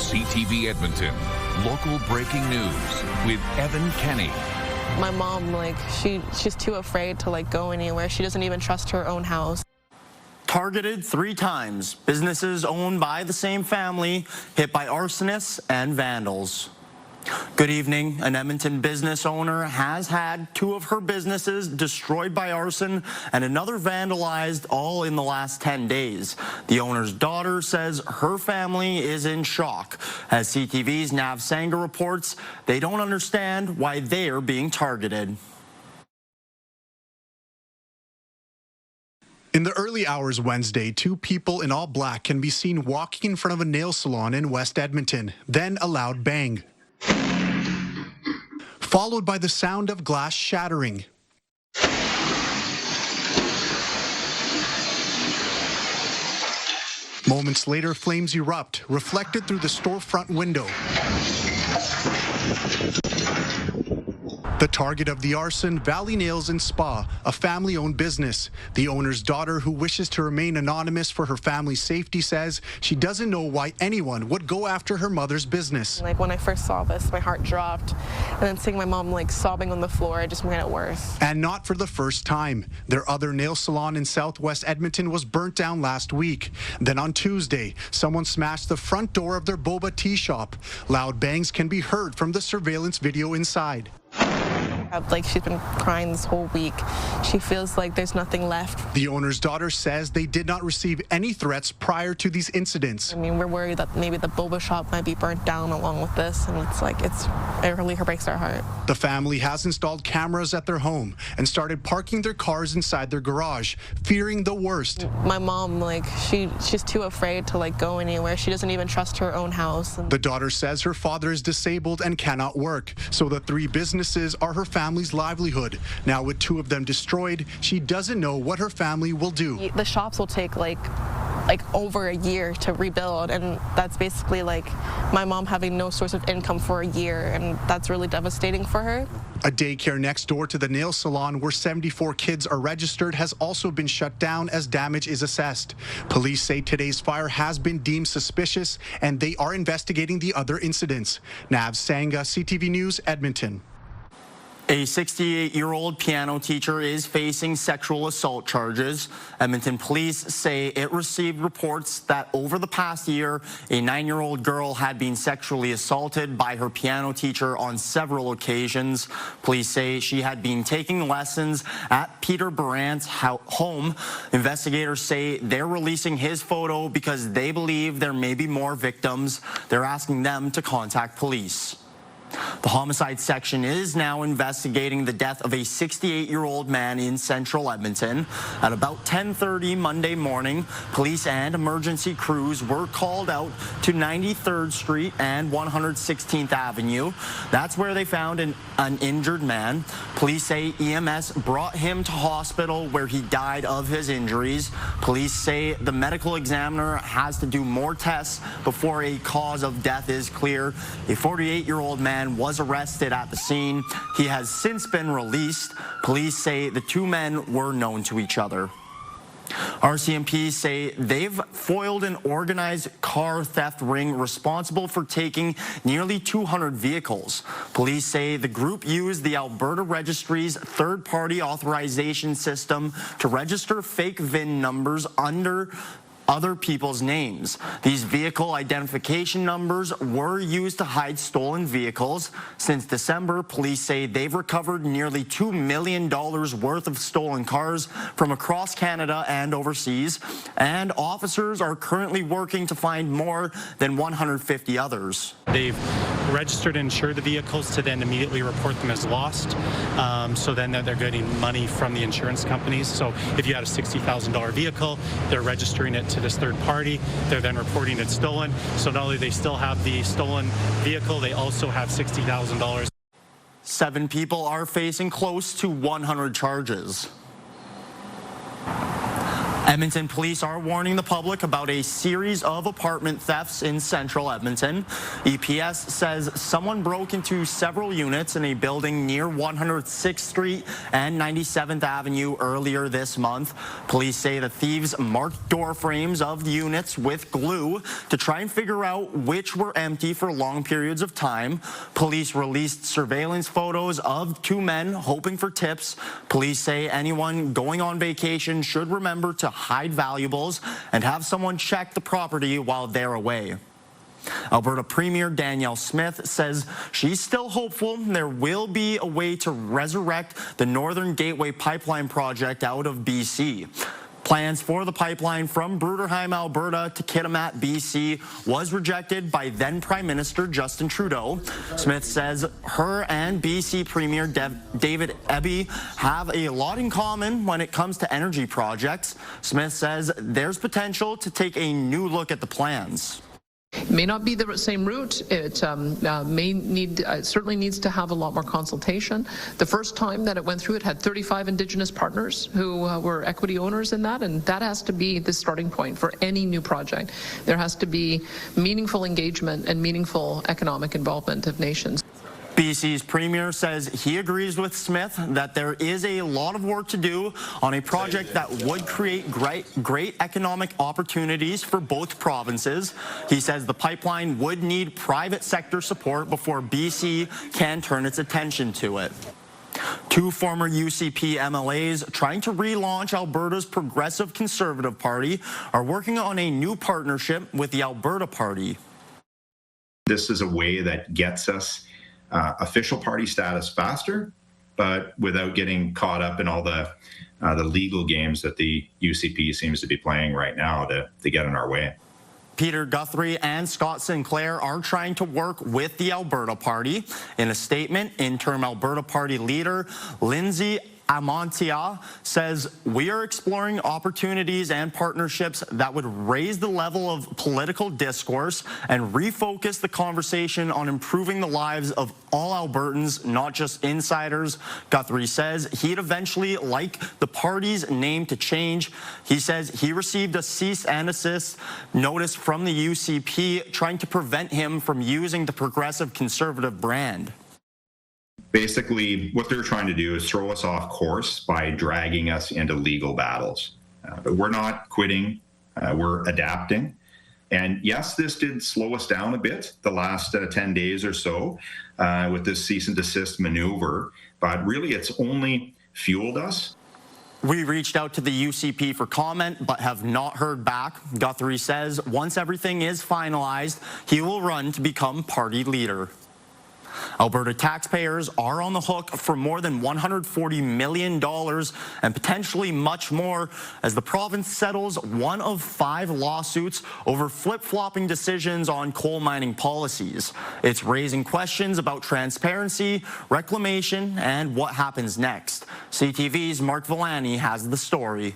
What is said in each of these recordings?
CTV Edmonton, local breaking news with Evan Kenny. My mom, she's too afraid to go anywhere. She doesn't even trust her own house. Targeted 3 times, businesses owned by the same family hit by arsonists and vandals. Good evening. An Edmonton business owner has had 2 of her businesses destroyed by arson and another vandalized, all in the last 10 days. The owner's daughter says her family is in shock. As CTV's Nav Sanga reports, they don't understand why they are being targeted. In the early hours Wednesday, 2 people in all black can be seen walking in front of a nail salon in West Edmonton. Then a loud bang, followed by the sound of glass shattering. Moments later, flames erupt, reflected through the storefront window. The target of the arson, Valley Nails and Spa, a family-owned business. The owner's daughter, who wishes to remain anonymous for her family's safety, says she doesn't know why anyone would go after her mother's business. When I first saw this, my heart dropped. And then seeing my mom sobbing on the floor, it just made it worse. And not for the first time. Their other nail salon in southwest Edmonton was burnt down last week. Then on Tuesday, someone smashed the front door of their boba tea shop. Loud bangs can be heard from the surveillance video inside. She's been crying this whole week. She feels like there's nothing left. The owner's daughter says they did not receive any threats prior to these incidents. We're worried that maybe the boba shop might be burnt down along with this, and it really breaks our heart. The family has installed cameras at their home and started parking their cars inside their garage, fearing the worst. My mom, she's too afraid to go anywhere. She doesn't even trust her own house. The daughter says her father is disabled and cannot work, so the 3 businesses are her family's livelihood. Now with 2 of them destroyed, she doesn't know what her family will do. The shops will take over a year to rebuild, and that's basically my mom having no source of income for a year, and that's really devastating for her. A daycare next door to the nail salon where 74 kids are registered has also been shut down as damage is assessed. Police say today's fire has been deemed suspicious and they are investigating the other incidents. Nav Sanga, CTV News, Edmonton. A 68-year-old piano teacher is facing sexual assault charges. Edmonton police say it received reports that over the past year, a 9-year-old girl had been sexually assaulted by her piano teacher on several occasions. Police say she had been taking lessons at Peter Barant's home. Investigators say they're releasing his photo because they believe there may be more victims. They're asking them to contact police. The homicide section is now investigating the death of a 68-year-old man in central Edmonton. At about 10:30 Monday morning, police and emergency crews were called out to 93rd Street and 116th Avenue. That's where they found an injured man. Police say EMS brought him to hospital where he died of his injuries. Police say the medical examiner has to do more tests before a cause of death is clear. A 48-year-old man was arrested at the scene. He has since been released. Police say the 2 men were known to each other. RCMP say they've foiled an organized car theft ring responsible for taking nearly 200 vehicles. Police say the group used the Alberta Registry's third-party authorization system to register fake VIN numbers under other people's names. These vehicle identification numbers were used to hide stolen vehicles. Since December, police say they've recovered nearly $2 million worth of stolen cars from across Canada and overseas, and officers are currently working to find more than 150 others. They've registered and insured the vehicles to then immediately report them as lost, so then they're getting money from the insurance companies. So if you had a $60,000 vehicle, they're registering it to this third party, they're then reporting it stolen. So not only they still have the stolen vehicle, they also have $60,000. 7 people are facing close to 100 charges. Edmonton police are warning the public about a series of apartment thefts in central Edmonton. EPS says someone broke into several units in a building near 106th Street and 97th Avenue earlier this month. Police say the thieves marked door frames of the units with glue to try and figure out which were empty for long periods of time. Police released surveillance photos of two men hoping for tips. Police say anyone going on vacation should remember to hide valuables and have someone check the property while they're away. Alberta Premier Danielle Smith says she's still hopeful there will be a way to resurrect the Northern Gateway Pipeline project out of BC. Plans for the pipeline from Bruderheim, Alberta to Kitimat, BC was rejected by then Prime Minister Justin Trudeau. Smith says her and BC Premier David Eby have a lot in common when it comes to energy projects. Smith says there's potential to take a new look at the plans. It may not be the same route. It certainly needs to have a lot more consultation. The first time that it went through, it had 35 Indigenous partners who were equity owners in that, and that has to be the starting point for any new project. There has to be meaningful engagement and meaningful economic involvement of nations. BC's Premier says he agrees with Smith that there is a lot of work to do on a project that would create great economic opportunities for both provinces. He says the pipeline would need private sector support before BC can turn its attention to it. Two former UCP MLAs trying to relaunch Alberta's Progressive Conservative Party are working on a new partnership with the Alberta Party. This is a way that gets us official party status faster, but without getting caught up in all the legal games that the UCP seems to be playing right now to get in our way. Peter Guthrie and Scott Sinclair are trying to work with the Alberta Party. In a statement, interim Alberta Party leader Lindsay Amantia says, "We are exploring opportunities and partnerships that would raise the level of political discourse and refocus the conversation on improving the lives of all Albertans, not just insiders." Guthrie says he'd eventually like the party's name to change. He says he received a cease and desist notice from the UCP trying to prevent him from using the Progressive Conservative brand. Basically, what they're trying to do is throw us off course by dragging us into legal battles. But we're not quitting, we're adapting. And yes, this did slow us down a bit the last 10 days or so with this cease and desist maneuver, but really it's only fueled us. We reached out to the UCP for comment, but have not heard back. Guthrie says once everything is finalized, he will run to become party leader. Alberta taxpayers are on the hook for more than $140 million and potentially much more as the province settles one of 5 lawsuits over flip-flopping decisions on coal mining policies. It's raising questions about transparency, reclamation, and what happens next. CTV's Mark Villani has the story.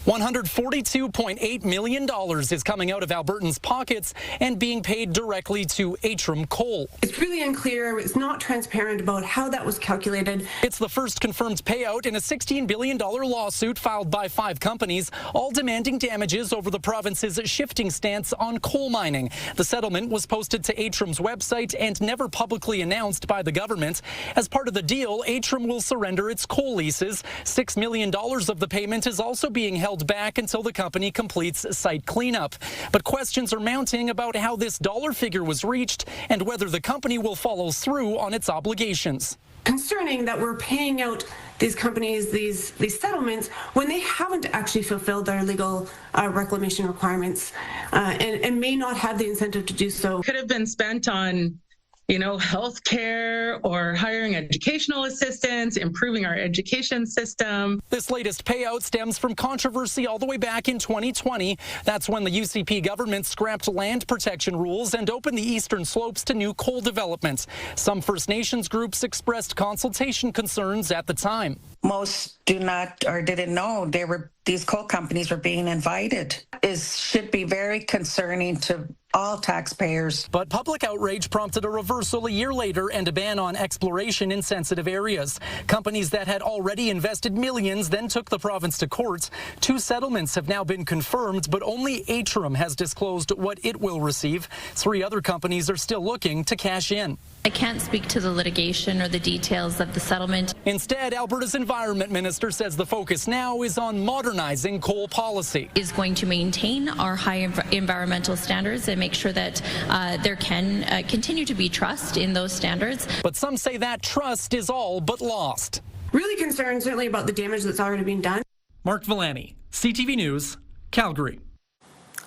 $142.8 million is coming out of Albertans' pockets and being paid directly to Atrium Coal. It's really unclear. It's not transparent about how that was calculated. It's the first confirmed payout in a $16 billion lawsuit filed by 5 companies, all demanding damages over the province's shifting stance on coal mining. The settlement was posted to Atrium's website and never publicly announced by the government. As part of the deal, Atrium will surrender its coal leases. $6 million of the payment is also being held back until the company completes site cleanup. But questions are mounting about how this dollar figure was reached and whether the company will follow through on its obligations. Concerning that we're paying out these companies these settlements when they haven't actually fulfilled their legal reclamation requirements and may not have the incentive to do so. Could have been spent on healthcare or hiring educational assistants, improving our education system. This latest payout stems from controversy all the way back in 2020. That's when the UCP government scrapped land protection rules and opened the eastern slopes to new coal development. Some First Nations groups expressed consultation concerns at the time. Most do not or didn't know these coal companies were being invited. Should be very concerning to all taxpayers. But public outrage prompted a reversal a year later and a ban on exploration in sensitive areas. Companies that had already invested millions then took the province to court. 2 settlements have now been confirmed, but only Atrum has disclosed what it will receive. 3 other companies are still looking to cash in. I can't speak to the litigation or the details of the settlement. Instead, Alberta's Environment Minister says the focus now is on modernizing coal policy. Is going to maintain our high environmental standards and make sure that there can continue to be trust in those standards. But some say that trust is all but lost. Really concerned certainly about the damage that's already been done. Mark Villani, CTV News, Calgary.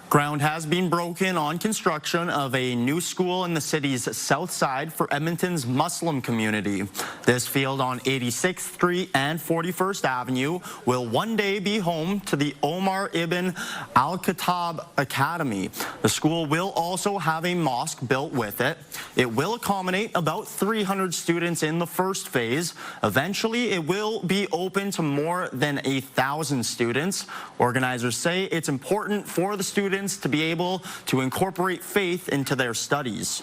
Ground has been broken on construction of a new school in the city's south side for Edmonton's Muslim community. This field on 86th Street and 41st Avenue will one day be home to the Omar Ibn Al-Khattab Academy. The school will also have a mosque built with it. It will accommodate about 300 students in the first phase. Eventually, it will be open to more than 1,000 students. Organizers say it's important for the students to be able to incorporate faith into their studies.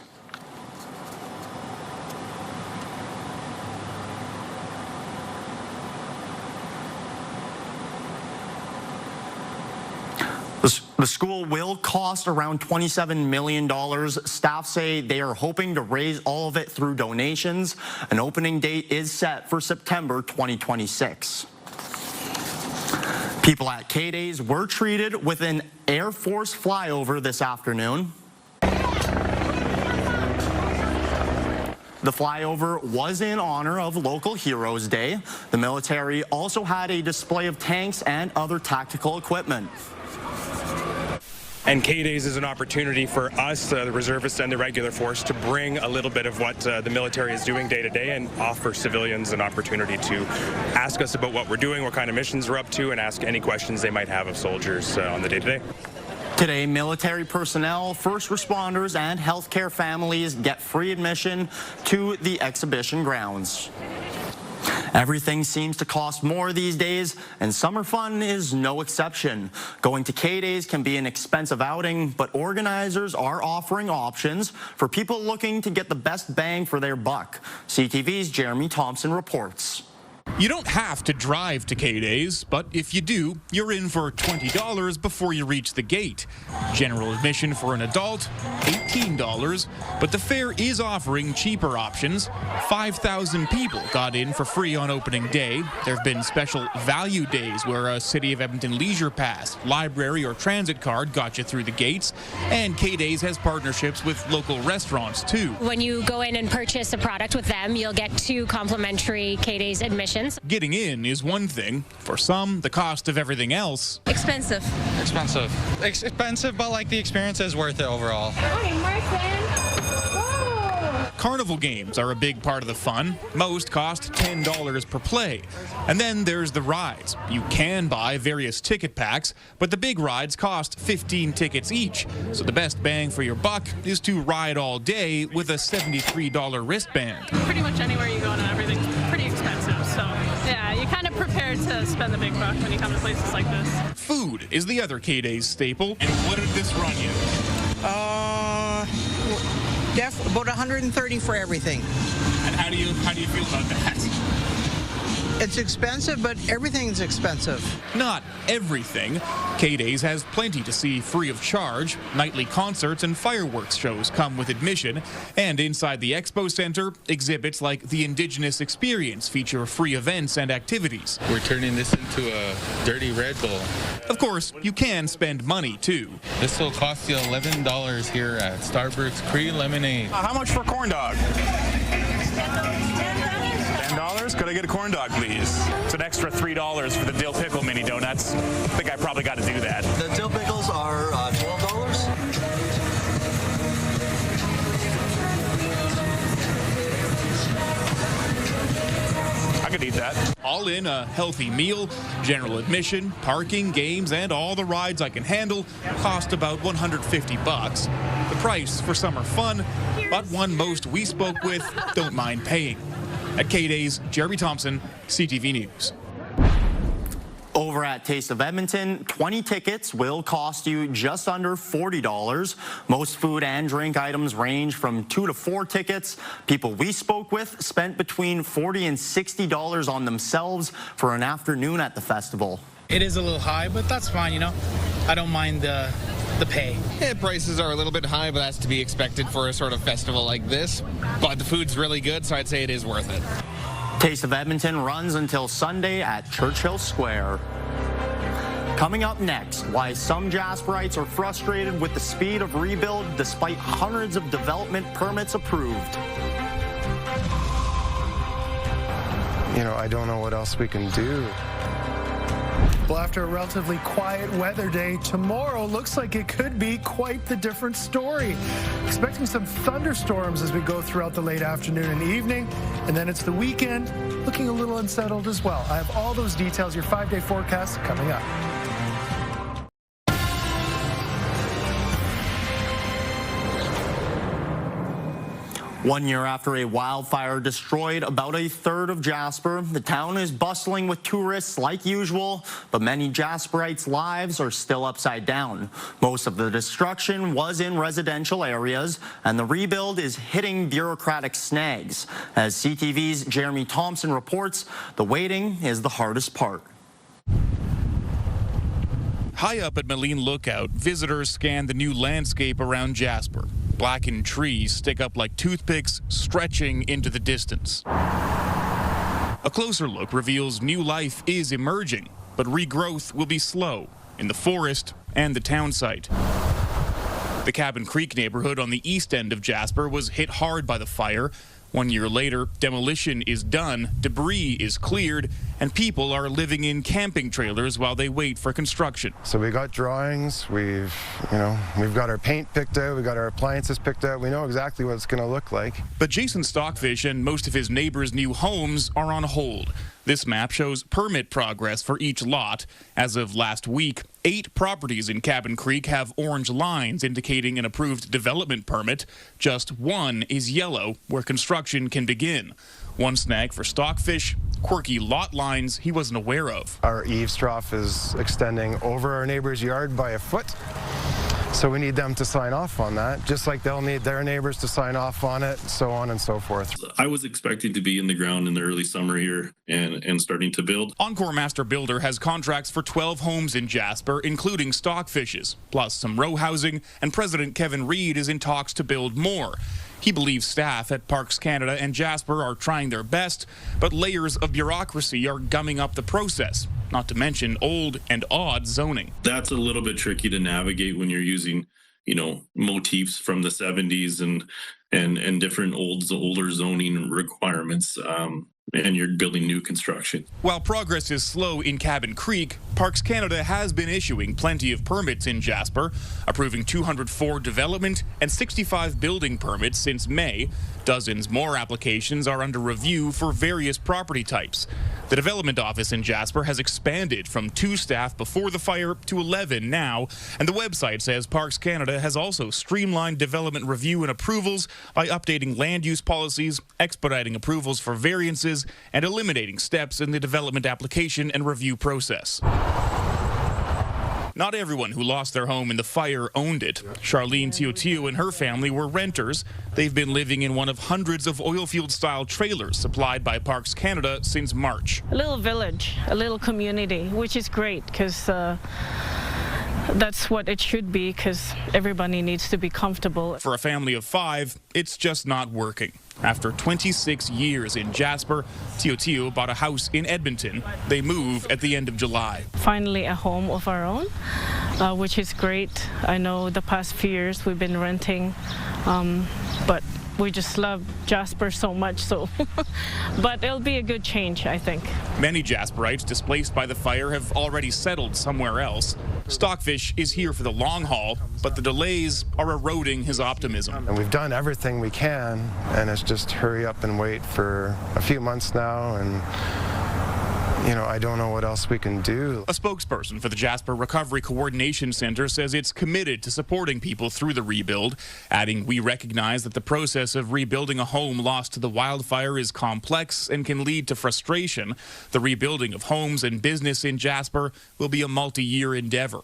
The school will cost around $27 million. Staff say they are hoping to raise all of it through donations. An opening date is set for September 2026. People at K-Days were treated with an Air Force flyover this afternoon. The flyover was in honor of Local Heroes Day. The military also had a display of tanks and other tactical equipment. And K-Days is an opportunity for us, the reservists and the regular force, to bring a little bit of what the military is doing day to day and offer civilians an opportunity to ask us about what we're doing, what kind of missions we're up to, and ask any questions they might have of soldiers on the day to day. Today, military personnel, first responders, and healthcare families get free admission to the exhibition grounds. Everything seems to cost more these days, and summer fun is no exception. Going to K-Days can be an expensive outing, but organizers are offering options for people looking to get the best bang for their buck. CTV's Jeremy Thompson reports. You don't have to drive to K-Days, but if you do, you're in for $20 before you reach the gate. General admission for an adult, $18, but the fair is offering cheaper options. 5,000 people got in for free on opening day. There have been special value days where a City of Edmonton leisure pass, library, or transit card got you through the gates. And K-Days has partnerships with local restaurants, too. When you go in and purchase a product with them, you'll get 2 complimentary K-Days admissions. Getting in is one thing. For some, the cost of everything else. Expensive, but like the experience is worth it overall. Hi, Martin. Carnival games are a big part of the fun. Most cost $10 per play. And then there's the rides. You can buy various ticket packs, but the big rides cost 15 tickets each. So the best bang for your buck is to ride all day with a $73 wristband. Pretty much anywhere you go and everything's pretty expensive. So yeah, you're kind of prepared to spend the big buck when you come to places like this. Food is the other K-Days staple. And what did this run you? About $130 for everything. And how do you feel about that? It's expensive, but everything's expensive. Not everything. K-Days has plenty to see free of charge. Nightly concerts and fireworks shows come with admission. And inside the Expo Center, exhibits like the Indigenous Experience feature free events and activities. We're turning this into a dirty Red Bull. Of course, you can spend money, too. This will cost you $11 here at Starburst Cree Lemonade. How much for a corn dog? $10? Could I get a corn dog, please? It's an extra $3 for the dill pickle mini donuts. I think I probably got to do that. The dill pickles are $12. I could eat that. All in a healthy meal, general admission, parking, games, and all the rides I can handle cost about $150. The price for summer fun, but one most we spoke with don't mind paying. At K-Days, Jeremy Thompson, CTV News. Over at Taste of Edmonton, 20 tickets will cost you just under $40. Most food and drink items range from 2 to 4 tickets. People we spoke with spent between $40 and $60 on themselves for an afternoon at the festival. It is a little high, but that's fine, you know. I don't mind the pay. Yeah, prices are a little bit high, but that's to be expected for a sort of festival like this. But the food's really good, so I'd say it is worth it. Taste of Edmonton runs until Sunday at Churchill Square. Coming up next, why some Jasperites are frustrated with the speed of rebuild despite hundreds of development permits approved. You know, I don't know what else we can do. Well, after a relatively quiet weather day, tomorrow looks like it could be quite the different story. Expecting some thunderstorms as we go throughout the late afternoon and evening, and then it's the weekend, looking a little unsettled as well. I have all those details, your 5-day forecast coming up. One year after a wildfire destroyed about a third of Jasper, the town is bustling with tourists like usual, but many Jasperites' lives are still upside down. Most of the destruction was in residential areas, and the rebuild is hitting bureaucratic snags. As CTV's Jeremy Thompson reports, the waiting is the hardest part. High up at Moline Lookout, visitors scan the new landscape around Jasper. Blackened trees stick up like toothpicks, stretching into the distance. A closer look reveals new life is emerging, but regrowth will be slow in the forest and the town site. The Cabin Creek neighborhood on the east end of Jasper was hit hard by the fire. 1 year later, demolition is done, debris is cleared, and people are living in camping trailers while they wait for construction. So we got drawings, we've got our paint picked out, we got our appliances picked out, we know exactly what it's going to look like. But Jason Stockfish and most of his neighbors' new homes are on hold. This map shows permit progress for each lot. As of last week, 8 properties in Cabin Creek have orange lines indicating an approved development permit. Just 1 is yellow, where construction can begin. One snag for Stockfish, quirky lot lines he wasn't aware of. Our eaves trough is extending over our neighbor's yard by a foot. So we need them to sign off on that, just like they'll need their neighbors to sign off on it, so on and so forth. I was expecting to be in the ground in the early summer here and starting to build. Encore Master Builder has contracts for 12 homes in Jasper, including Stockfish's, plus some row housing, and President Kevin Reed is in talks to build more. He believes staff at Parks Canada and Jasper are trying their best, but layers of bureaucracy are gumming up the process, not to mention old and odd zoning. That's a little bit tricky to navigate when you're using, motifs from the 70s and different older zoning requirements. And you're building new construction. While progress is slow in Cabin Creek, Parks Canada has been issuing plenty of permits in Jasper, approving 204 development and 65 building permits since May. Dozens more applications are under review for various property types. The development office in Jasper has expanded from 2 staff before the fire to 11 now, and the website says Parks Canada has also streamlined development review and approvals by updating land use policies, expediting approvals for variances, and eliminating steps in the development application and review process. Not everyone who lost their home in the fire owned it. Charlene Teotihuacan and her family were renters. They've been living in one of hundreds of oilfield-style trailers supplied by Parks Canada since March. A little village, a little community, which is great because that's what it should be, because everybody needs to be comfortable. For a family of 5, it's just not working. After 26 years in Jasper, Teotihuacan bought a house in Edmonton. They move at the end of July. Finally a home of our own, which is great. I know the past few years we've been renting, but we just love Jasper so much, so but it'll be a good change, I think. Many Jasperites displaced by the fire have already settled somewhere else. Stockfish is here for the long haul, but the delays are eroding his optimism. And we've done everything we can, and it's just hurry up and wait for a few months now, and I don't know what else we can do. A spokesperson for the Jasper Recovery Coordination Center says it's committed to supporting people through the rebuild, adding, "We recognize that the process of rebuilding a home lost to the wildfire is complex and can lead to frustration. The rebuilding of homes and business in Jasper will be a multi-year endeavor."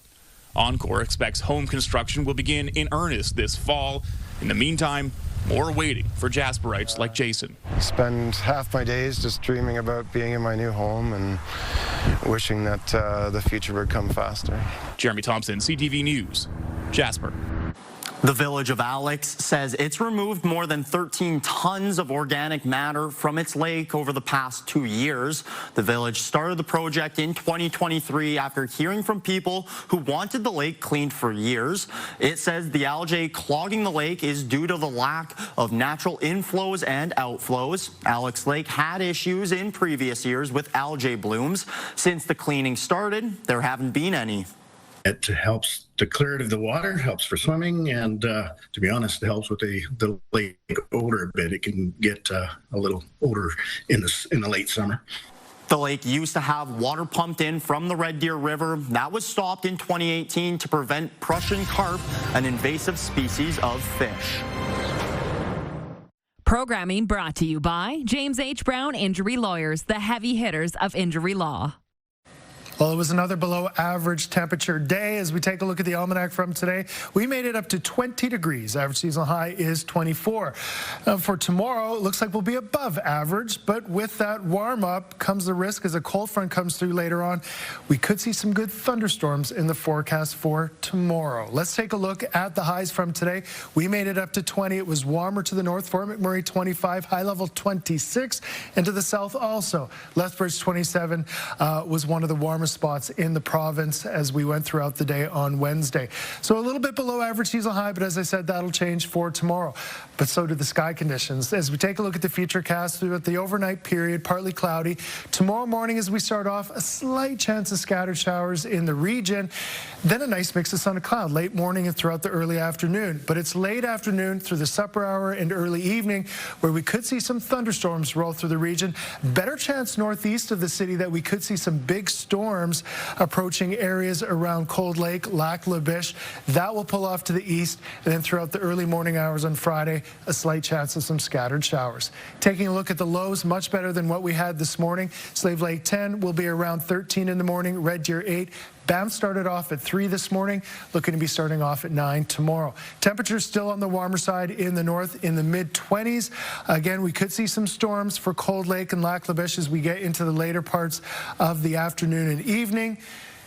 Encore expects home construction will begin in earnest this fall. In the meantime, more waiting for Jasperites like Jason. Spend half my days just dreaming about being in my new home and wishing that the future would come faster. Jeremy Thompson, CTV News, Jasper. The village of Alix says it's removed more than 13 tons of organic matter from its lake over the past 2 years. The village started the project in 2023 after hearing from people who wanted the lake cleaned for years. It says the algae clogging the lake is due to the lack of natural inflows and outflows. Alix Lake had issues in previous years with algae blooms. Since the cleaning started, there haven't been any. It helps to clear it of the water, helps for swimming, and to be honest, it helps with the lake odor a bit. It can get a little odor in the late summer. The lake used to have water pumped in from the Red Deer River. That was stopped in 2018 to prevent Prussian carp, an invasive species of fish. Programming brought to you by James H. Brown Injury Lawyers, the heavy hitters of injury law. Well, it was another below average temperature day. As we take a look at the almanac from today, we made it up to 20 degrees. Average seasonal high is 24. For tomorrow, it looks like we'll be above average, but with that warm up comes the risk as a cold front comes through later on. We could see some good thunderstorms in the forecast for tomorrow. Let's take a look at the highs from today. We made it up to 20. It was warmer to the north. Fort McMurray 25, high level 26, and to the south also. Lethbridge 27 was one of the warmest spots in the province as we went throughout the day on Wednesday. So a little bit below average seasonal high, but as I said, that'll change for tomorrow. But so do the sky conditions. As we take a look at the futurecast throughout the overnight period, partly cloudy. Tomorrow morning as we start off, a slight chance of scattered showers in the region. Then a nice mix of sun and cloud late morning and throughout the early afternoon. But it's late afternoon through the supper hour and early evening where we could see some thunderstorms roll through the region. Better chance northeast of the city that we could see some big storms approaching areas around Cold Lake, Lac La Biche. That will pull off to the east, and then throughout the early morning hours on Friday, a slight chance of some scattered showers. Taking a look at the lows, much better than what we had this morning. Slave Lake 10 will be around 13 in the morning, Red Deer 8. Banff started off at 3 this morning, looking to be starting off at 9 tomorrow. Temperatures still on the warmer side in the north in the mid-20s. Again, we could see some storms for Cold Lake and Lac La Biche as we get into the later parts of the afternoon and evening.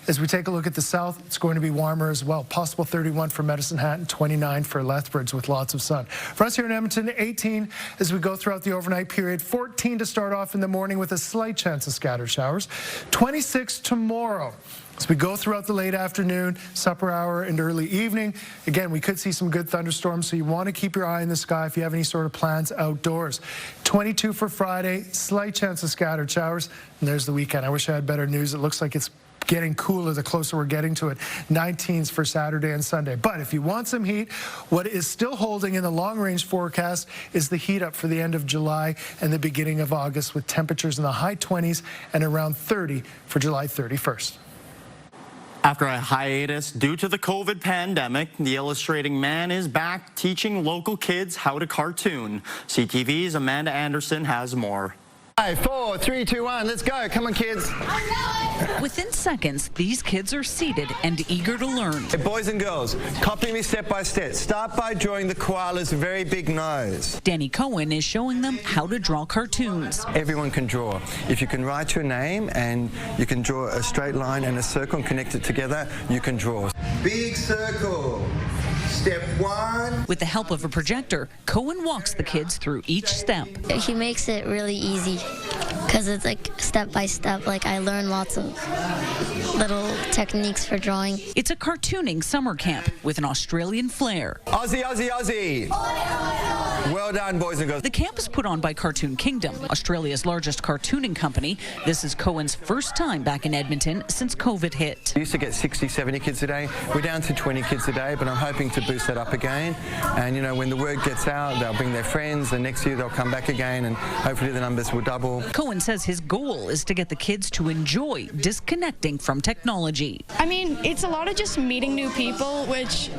As we take a look at the south, it's going to be warmer as well. Possible 31 for Medicine Hat and 29 for Lethbridge with lots of sun. For us here in Edmonton, 18 as we go throughout the overnight period. 14 to start off in the morning with a slight chance of scattered showers. 26 tomorrow. As we go throughout the late afternoon, supper hour, and early evening, again, we could see some good thunderstorms, so you want to keep your eye in the sky if you have any sort of plans outdoors. 22 for Friday, slight chance of scattered showers, and there's the weekend. I wish I had better news. It looks like it's getting cooler the closer we're getting to it. 19s for Saturday and Sunday. But if you want some heat, what is still holding in the long-range forecast is the heat up for the end of July and the beginning of August with temperatures in the high 20s and around 30 for July 31st. After a hiatus due to the COVID pandemic, the illustrating man is back teaching local kids how to cartoon. CTV's Amanda Anderson has more. 5, 4, 3, 2, 1, let's go. Come on, kids. Within seconds, these kids are seated and eager to learn. Hey, boys and girls, copy me step by step. Start by drawing the koala's very big nose. Danny Cohen is showing them how to draw cartoons. Everyone can draw. If you can write your name and you can draw a straight line and a circle and connect it together, you can draw. Big circle. Step 1. With the help of a projector, Cohen walks the kids through each step. He makes it really easy because it's like step by step. Like I learn lots of little techniques for drawing. It's a cartooning summer camp with an Australian flair. Aussie, Aussie, Aussie. Well done, boys and girls. The camp is put on by Cartoon Kingdom, Australia's largest cartooning company. This is Cohen's first time back in Edmonton since COVID hit. We used to get 60, 70 kids a day. We're down to 20 kids a day, but I'm hoping to boost that up again. And, you know, when the word gets out, they'll bring their friends, and next year they'll come back again, and hopefully the numbers will double. Cohen says his goal is to get the kids to enjoy disconnecting from technology. I mean, it's a lot of just meeting new people, which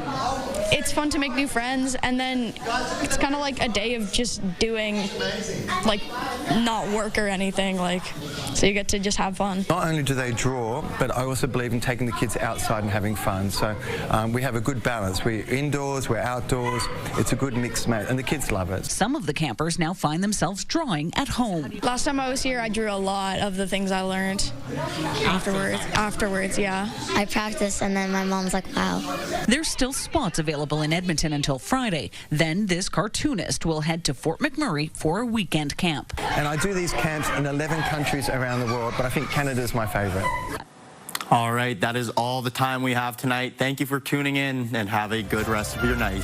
it's fun to make new friends, and then it's kind of like a day of just doing, like, not work or anything, like, so you get to just have fun. Not only do they draw, but I also believe in taking the kids outside and having fun. So we have a good balance. We're indoors, we're outdoors. It's a good mix, and the kids love it. Some of the campers now find themselves drawing at home. Last time I was here, I drew a lot of the things I learned afterwards, yeah. I practiced, and then my mom's like, wow. There's still spots available in Edmonton until Friday. Then this cartoonist will head to Fort McMurray for a weekend camp. And I do these camps in 11 countries around the world, but I think Canada's my favorite. All right, that is all the time we have tonight. Thank you for tuning in and have a good rest of your night.